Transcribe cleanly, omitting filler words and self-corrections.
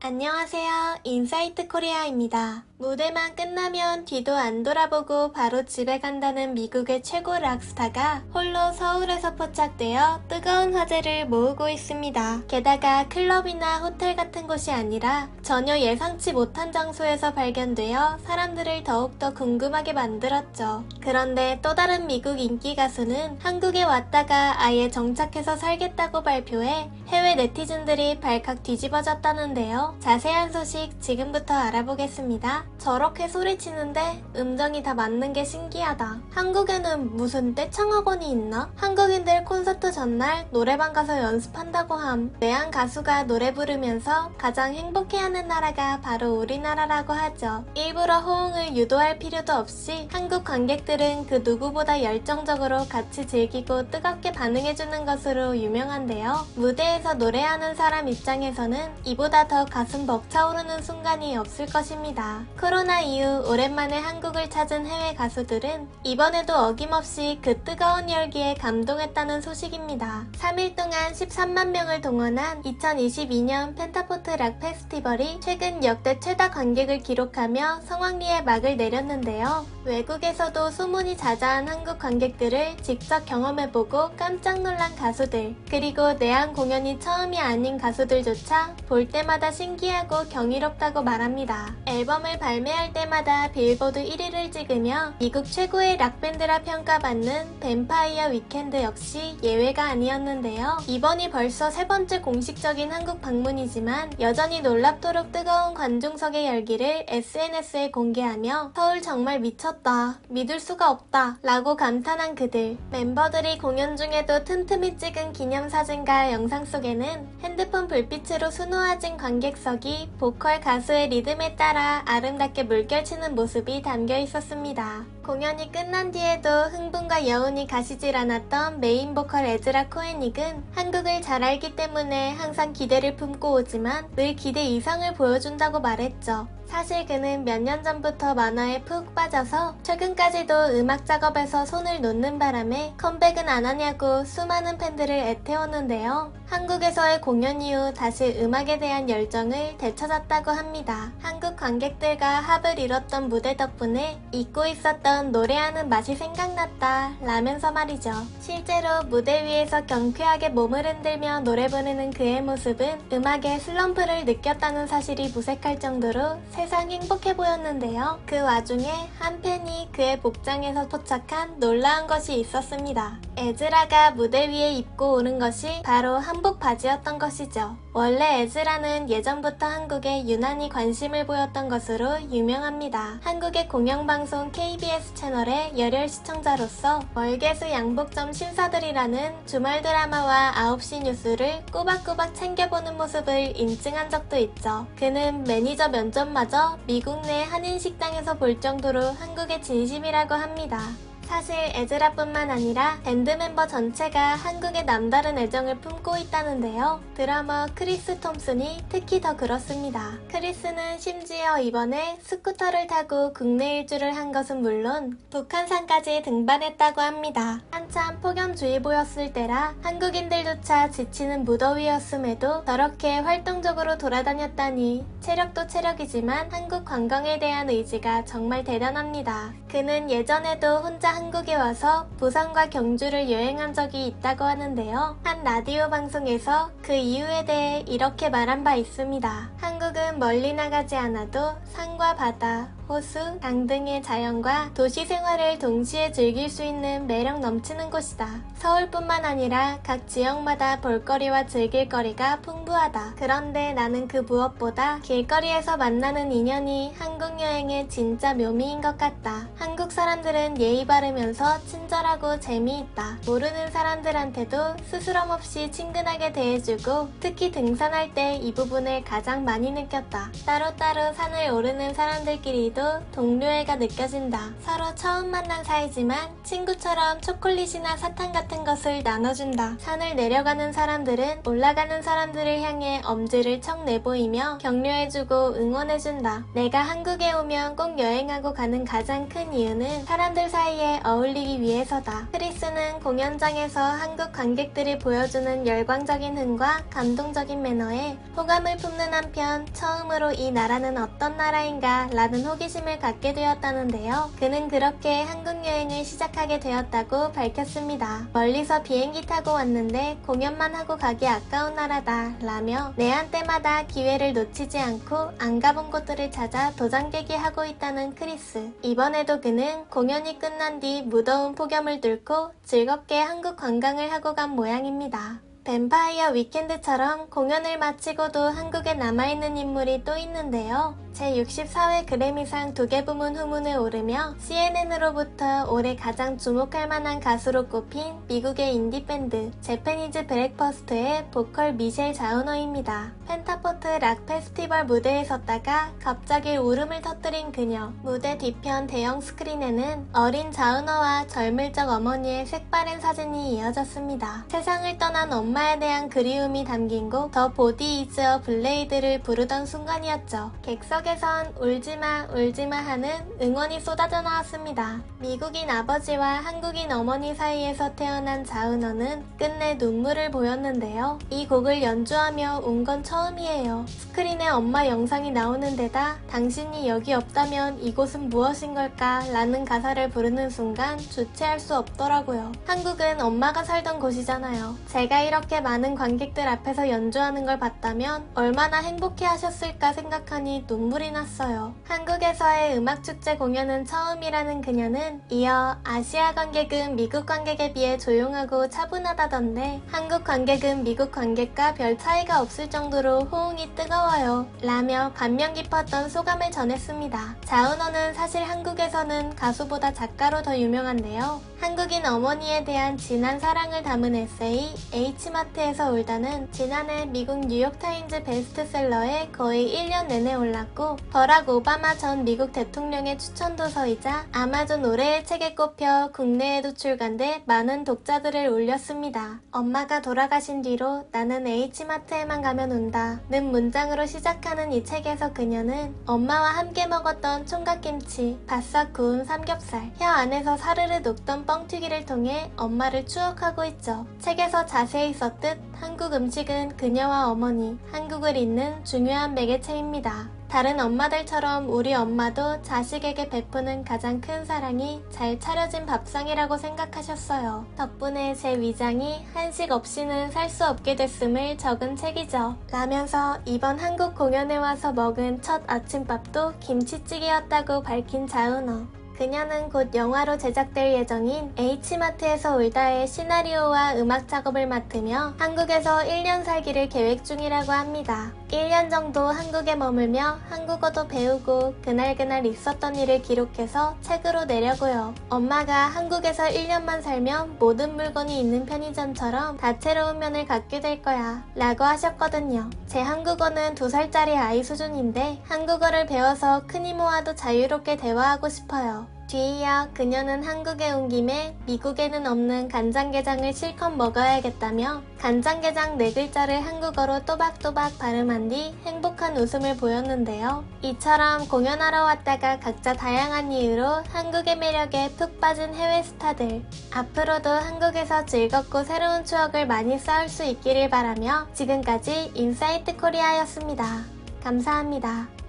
안녕하세요. 인사이트 코리아입니다. 무대만 끝나면 뒤도 안 돌아보고 바로 집에 간다는 미국의 최고 락스타가 홀로 서울에서 포착되어 뜨거운 화제를 모으고 있습니다. 게다가 클럽이나 호텔 같은 곳이 아니라 전혀 예상치 못한 장소에서 발견되어 사람들을 더욱더 궁금하게 만들었죠. 그런데 또 다른 미국 인기 가수는 한국에 왔다가 아예 정착해서 살겠다고 발표해 해외 네티즌들이 발칵 뒤집어졌다는데요. 자세한 소식 지금부터 알아보겠습니다. 저렇게 소리치는데 음정이 다 맞는 게 신기하다. 한국에는 무슨 떼창학원이 있나? 한국인들 콘서트 전날 노래방 가서 연습한다고 함. 내한 가수가 노래 부르면서 가장 행복해하는 나라가 바로 우리나라라고 하죠. 일부러 호응을 유도할 필요도 없이 한국 관객들은 그 누구보다 열정적으로 같이 즐기고 뜨겁게 반응해주는 것으로 유명한데요. 무대에서 노래하는 사람 입장에서는 이보다 더 가슴 벅차오르는 순간이 없을 것입니다. 코로나 이후 오랜만에 한국을 찾은 해외 가수들은 이번에도 어김없이 그 뜨거운 열기에 감동했다는 소식입니다. 3일 동안 13만 명을 동원한 2022년 펜타포트 락 페스티벌이 최근 역대 최다 관객을 기록하며 성황리에 막을 내렸는데요. 외국에서도 소문이 자자한 한국 관객들을 직접 경험해보고 깜짝 놀란 가수들, 그리고 내한 공연이 처음이 아닌 가수들조차 볼 때마다 신기하고 경이롭다고 말합니다. 앨범을 발매할 때마다 빌보드 1위를 찍으며 미국 최고의 락밴드라 평가받는 뱀파이어 위켄드 역시 예외가 아니었는데요. 이번이 벌써 세 번째 공식적인 한국 방문이지만 여전히 놀랍도록 뜨거운 관중석의 열기를 SNS에 공개하며 서울 정말 미쳤다, 믿을 수가 없다 라고 감탄한 그들. 멤버들이 공연 중에도 틈틈이 찍은 기념사진과 영상 속에는 핸드폰 불빛으로 수놓아진 관객석이 보컬 가수의 리듬에 따라 아름답게 물결치는 모습이 담겨 있었습니다. 공연이 끝난 뒤에도 흥분과 여운이 가시질 않았던 메인 보컬 에즈라 코에닉은 한국을 잘 알기 때문에 항상 기대를 품고 오지만 늘 기대 이상을 보여준다고 말했죠. 사실 그는 몇 년 전부터 만화에 푹 빠져서 최근까지도 음악 작업에서 손을 놓는 바람에 컴백은 안 하냐고 수많은 팬들을 애태웠는데요. 한국에서의 공연 이후 다시 음악에 대한 열정을 되찾았다고 합니다. 한국 관객들과 합을 이뤘던 무대 덕분에 잊고 있었던 노래하는 맛이 생각났다 라면서 말이죠. 실제로 무대 위에서 경쾌하게 몸을 흔들며 노래 부르는 그의 모습은 음악의 슬럼프를 느꼈다는 사실이 무색할 정도로 세상 행복해 보였는데요. 그 와중에 한 팬이 그의 복장에서 포착한 놀라운 것이 있었습니다. 에즈라가 무대 위에 입고 오른 것이 바로 한복 바지였던 것이죠. 원래 에즈라는 예전부터 한국에 유난히 관심을 보였던 것으로 유명합니다. 한국의 공영방송 KBS 채널의 열혈 시청자로서 월계수 양복점 신사들이라는 주말 드라마와 9시 뉴스를 꼬박꼬박 챙겨보는 모습을 인증한 적도 있죠. 그는 매니저 면접마저 미국 내 한인 식당에서 볼 정도로 한국의 진심이라고 합니다. 사실 에즈라뿐만 아니라 밴드 멤버 전체가 한국에 남다른 애정을 품고 있다는데요. 드러머 크리스 톰슨이 특히 더 그렇습니다. 크리스는 심지어 이번에 스쿠터를 타고 국내 일주를 한 것은 물론 북한산까지 등반했다고 합니다. 한참 폭염주의보였을 때라 한국인들조차 지치는 무더위였음에도 저렇게 활동적으로 돌아다녔다니 체력도 체력이지만 한국 관광에 대한 의지가 정말 대단합니다. 그는 예전에도 혼자 한국에 와서 부산과 경주를 여행한 적이 있다고 하는데요. 한 라디오 방송에서 그 이유에 대해 이렇게 말한 바 있습니다. 한국은 멀리 나가지 않아도 산과 바다, 호수, 강 등의 자연과 도시 생활을 동시에 즐길 수 있는 매력 넘치는 곳이다. 서울뿐만 아니라 각 지역마다 볼거리와 즐길거리가 풍부하다. 그런데 나는 그 무엇보다 길거리에서 만나는 인연이 한국 여행의 진짜 묘미인 것 같다. 한국 사람들은 예의 바르면서 친절하고 재미있다. 모르는 사람들한테도 스스럼 없이 친근하게 대해주고 특히 등산할 때 이 부분을 가장 많이 느꼈다. 따로따로 산을 오르는 사람들끼리도 때도 동료애가 느껴진다. 서로 처음 만난 사이지만 친구처럼 초콜릿이나 사탕 같은 것을 나눠준다. 산을 내려가는 사람들은 올라가는 사람들을 향해 엄지를 척 내보이며 격려해주고 응원해준다. 내가 한국에 오면 꼭 여행하고 가는 가장 큰 이유는 사람들 사이에 어울리기 위해서다. 크리스는 공연장에서 한국 관객들이 보여주는 열광적인 흥과 감동적인 매너에 호감을 품는 한편 처음으로 이 나라는 어떤 나라인가 라는 호기심을 갖게 되었다는데요. 그는 그렇게 한국 여행을 시작하게 되었다고 밝혔습니다. 멀리서 비행기 타고 왔는데 공연만 하고 가기 아까운 나라다 라며 내한 때마다 기회를 놓치지 않고 안 가본 곳들을 찾아 도장깨기 하고 있다는 크리스. 이번에도 그는 공연이 끝난 뒤 무더운 폭염을 뚫고 즐겁게 한국 관광을 하고 간 모양입니다. 뱀파이어 위켄드처럼 공연을 마치고도 한국에 남아있는 인물이 또 있는데요. 제64회 그래미상 2개 부문 후문에 오르며 CNN으로부터 올해 가장 주목할 만한 가수로 꼽힌 미국의 인디밴드 재패니즈 브렉퍼스트의 보컬 미셸 자우너입니다. 펜타포트 락 페스티벌 무대에 섰다가 갑자기 울음을 터뜨린 그녀. 무대 뒤편 대형 스크린에는 어린 자우너와 젊을 적 어머니의 색바랜 사진이 이어졌습니다. 세상을 떠난 엄마에 대한 그리움이 담긴 곡 더 보디 이즈 어 블레이드를 부르던 순간이었죠. 객석에선 울지마 울지마 하는 응원이 쏟아져 나왔습니다. 미국인 아버지와 한국인 어머니 사이에서 태어난 자우너는 끝내 눈물을 보였는데요. 이 곡을 연주하며 운 건 처음이에요. 스크린에 엄마 영상이 나오는 데다 당신이 여기 없다면 이곳은 무엇인 걸까 라는 가사를 부르는 순간 주체할 수 없더라고요. 한국은 엄마가 살던 곳이잖아요. 제가 이렇게 많은 관객들 앞에서 연주하는 걸 봤다면 얼마나 행복해 하셨을까 생각하니 눈물이 났어요. 한국에서의 음악축제 공연은 처음이라는 그녀는 이어 아시아 관객은 미국 관객에 비해 조용하고 차분하다던데 한국 관객은 미국 관객과 별 차이가 없을 정도로 호응이 뜨거워요 라며 감명 깊었던 소감을 전했습니다. 자우너는 사실 한국에서는 가수보다 작가로 더 유명한데요. 한국인 어머니에 대한 진한 사랑을 담은 에세이 H마트에서 울다는 지난해 미국 뉴욕타임즈 베스트셀러에 거의 1년 내내 올랐고 버락 오바마 전 미국 대통령의 추천도서이자 아마존 올해의 책에 꼽혀 국내에도 출간돼 많은 독자들을 울렸습니다. 엄마가 돌아가신 뒤로 나는 H마트에만 가면 운다 는 문장으로 시작하는 이 책에서 그녀는 엄마와 함께 먹었던 총각김치, 바싹 구운 삼겹살, 혀 안에서 사르르 녹던 뻥튀기를 통해 엄마를 추억하고 있죠. 책에서 자세히 썼듯 한국 음식은 그녀와 어머니, 한국을 잇는 중요한 매개체입니다. 다른 엄마들처럼 우리 엄마도 자식에게 베푸는 가장 큰 사랑이 잘 차려진 밥상이라고 생각하셨어요. 덕분에 제 위장이 한식 없이는 살 수 없게 됐음을 적은 책이죠. 라면서 이번 한국 공연에 와서 먹은 첫 아침밥도 김치찌개였다고 밝힌 자우너. 그녀는 곧 영화로 제작될 예정인 H마트에서 울다의 시나리오와 음악 작업을 맡으며 한국에서 1년 살기를 계획 중이라고 합니다. 1년 정도 한국에 머물며 한국어도 배우고 그날그날 있었던 일을 기록해서 책으로 내려고요. 엄마가 한국에서 1년만 살면 모든 물건이 있는 편의점처럼 다채로운 면을 갖게 될 거야 라고 하셨거든요. 제 한국어는 2살짜리 아이 수준인데 한국어를 배워서 큰 이모와도 자유롭게 대화하고 싶어요. 뒤이어 그녀는 한국에 온 김에 미국에는 없는 간장게장을 실컷 먹어야겠다며 간장게장 4글자를 한국어로 또박또박 발음한 뒤 행복한 웃음을 보였는데요. 이처럼 공연하러 왔다가 각자 다양한 이유로 한국의 매력에 푹 빠진 해외 스타들. 앞으로도 한국에서 즐겁고 새로운 추억을 많이 쌓을 수 있기를 바라며 지금까지 인사이트 코리아였습니다. 감사합니다.